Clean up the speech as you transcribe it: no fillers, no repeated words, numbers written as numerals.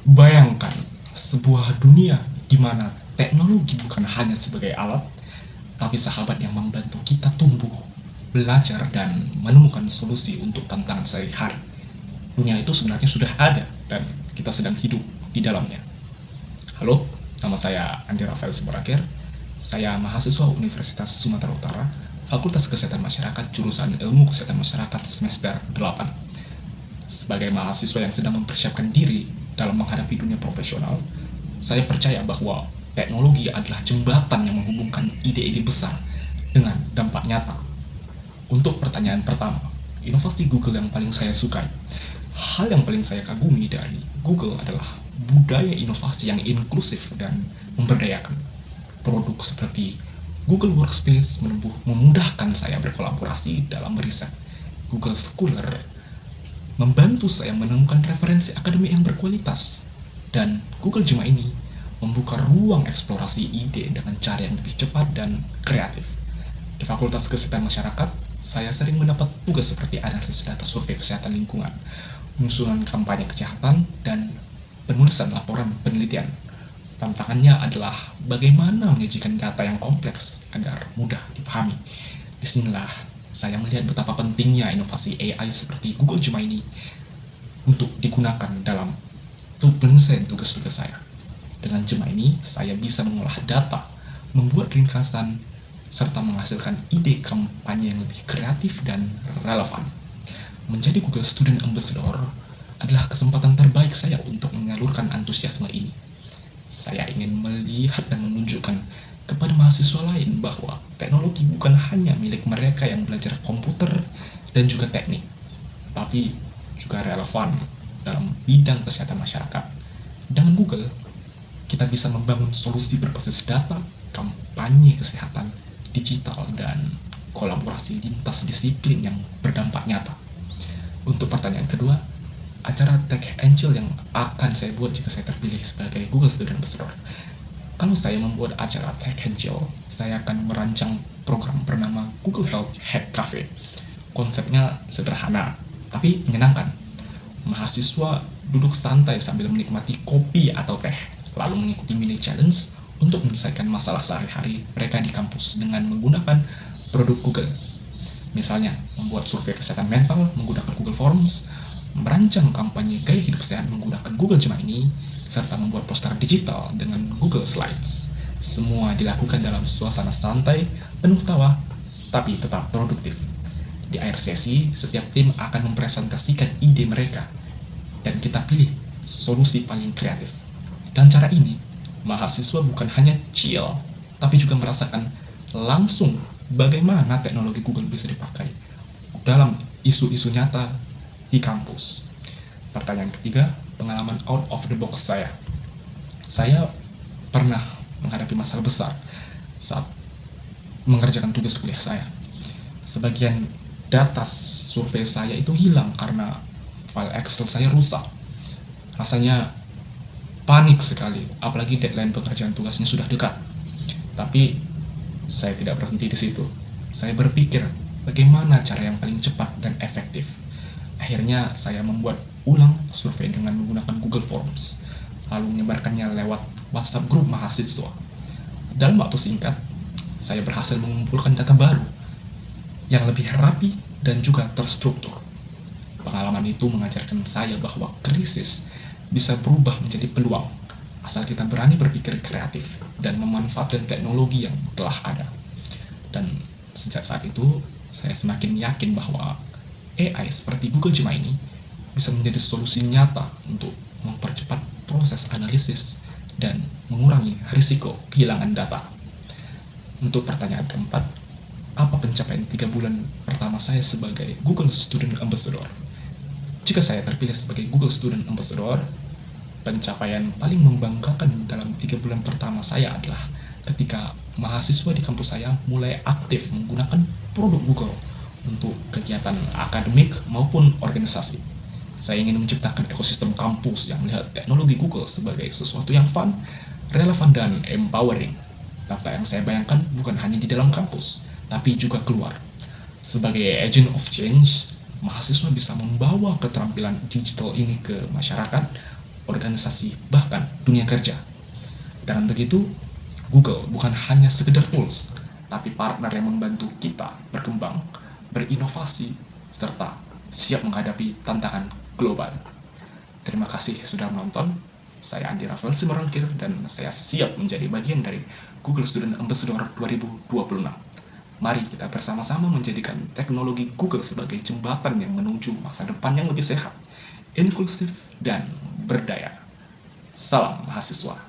Bayangkan sebuah dunia di mana teknologi bukan hanya sebagai alat, tapi sahabat yang membantu kita tumbuh, belajar, dan menemukan solusi untuk tantangan sehari-hari. Dunia itu sebenarnya sudah ada dan kita sedang hidup di dalamnya. Halo, nama saya Andi Rafael Siborakir. Saya mahasiswa Universitas Sumatera Utara, Fakultas Kesehatan Masyarakat, jurusan Ilmu Kesehatan Masyarakat semester 8. Sebagai mahasiswa yang sedang mempersiapkan diri dalam menghadapi dunia profesional, saya percaya bahwa teknologi adalah jembatan yang menghubungkan ide-ide besar dengan dampak nyata. Untuk pertanyaan pertama, inovasi Google yang paling saya sukai. Hal yang paling saya kagumi dari Google adalah budaya inovasi yang inklusif dan memberdayakan. Produk seperti Google Workspace memudahkan saya berkolaborasi dalam riset. Google Scholar membantu saya menemukan referensi akademik yang berkualitas. Dan Google Gemini membuka ruang eksplorasi ide dengan cara yang lebih cepat dan kreatif. Di Fakultas Kesehatan Masyarakat, saya sering mendapat tugas seperti analisis data survei kesehatan lingkungan, penyusunan kampanye kesehatan, dan penulisan laporan penelitian. Tantangannya adalah bagaimana menyajikan data yang kompleks agar mudah dipahami. Disinilah saya melihat betapa pentingnya inovasi AI seperti Google Gemini untuk digunakan dalam penyelesaian tugas-tugas saya. Dengan Gemini, saya bisa mengolah data, membuat ringkasan, serta menghasilkan ide kampanye yang lebih kreatif dan relevan. Menjadi Google Student Ambassador adalah kesempatan terbaik saya untuk menyalurkan antusiasme ini. Saya ingin melihat dan menunjukkan kepada mahasiswa lain bahwa teknologi bukan hanya milik mereka yang belajar komputer dan juga teknik, tapi juga relevan dalam bidang kesehatan masyarakat. Dengan Google, kita bisa membangun solusi berbasis data, kampanye kesehatan digital, dan kolaborasi lintas disiplin yang berdampak nyata. Untuk pertanyaan kedua, acara Tech Angel yang akan saya buat jika saya terpilih sebagai Google Student Ambassador. Kalau saya membuat acara Tech Angel, saya akan merancang program bernama Google Health Hack Cafe. Konsepnya sederhana, tapi menyenangkan. Mahasiswa duduk santai sambil menikmati kopi atau teh, lalu mengikuti mini challenge untuk menyelesaikan masalah sehari-hari mereka di kampus dengan menggunakan produk Google. Misalnya, membuat survei kesehatan mental menggunakan Google Forms, merancang kampanye gaya hidup sehat menggunakan Google Gemini, serta membuat poster digital dengan Google Slides. Semua dilakukan dalam suasana santai, penuh tawa, tapi tetap produktif. Di akhir sesi, setiap tim akan mempresentasikan ide mereka, dan kita pilih solusi paling kreatif. Dengan cara ini, mahasiswa bukan hanya chill, tapi juga merasakan langsung bagaimana teknologi Google bisa dipakai dalam isu-isu nyata di kampus. Pertanyaan ketiga, pengalaman out of the box saya. Saya pernah menghadapi masalah besar saat mengerjakan tugas kuliah saya. Sebagian data survei saya itu hilang karena file Excel saya rusak. Rasanya panik sekali, apalagi deadline pekerjaan tugasnya sudah dekat. Tapi saya tidak berhenti di situ. Saya berpikir bagaimana cara yang paling cepat dan efektif. Akhirnya saya membuat ulang survei dengan menggunakan Google Forms, lalu menyebarkannya lewat WhatsApp grup mahasiswa. Dalam waktu singkat, saya berhasil mengumpulkan data baru yang lebih rapi dan juga terstruktur. Pengalaman itu mengajarkan saya bahwa krisis bisa berubah menjadi peluang, asal kita berani berpikir kreatif dan memanfaatkan teknologi yang telah ada. Dan sejak saat itu, saya semakin yakin bahwa AI seperti Google Gemini bisa menjadi solusi nyata untuk mempercepat proses analisis dan mengurangi risiko kehilangan data. Untuk pertanyaan keempat, apa pencapaian 3 bulan pertama saya sebagai Google Student Ambassador? Jika saya terpilih sebagai Google Student Ambassador, pencapaian paling membanggakan dalam 3 bulan pertama saya adalah ketika mahasiswa di kampus saya mulai aktif menggunakan produk Google untuk kegiatan akademik maupun organisasi. Saya ingin menciptakan ekosistem kampus yang melihat teknologi Google sebagai sesuatu yang fun, relevan, dan empowering. Data yang saya bayangkan bukan hanya di dalam kampus, tapi juga keluar. Sebagai agent of change, mahasiswa bisa membawa keterampilan digital ini ke masyarakat organisasi, bahkan dunia kerja. Dengan begitu, Google bukan hanya sekedar tools, tapi partner yang membantu kita berkembang, berinovasi, serta siap menghadapi tantangan global. Terima kasih sudah menonton. Saya Andi Rafael Simarangkir dan saya siap menjadi bagian dari Google Student Ambassador 2026. Mari kita bersama-sama menjadikan teknologi Google sebagai jembatan yang menuju masa depan yang lebih sehat, inklusif, dan berdaya. Salam mahasiswa.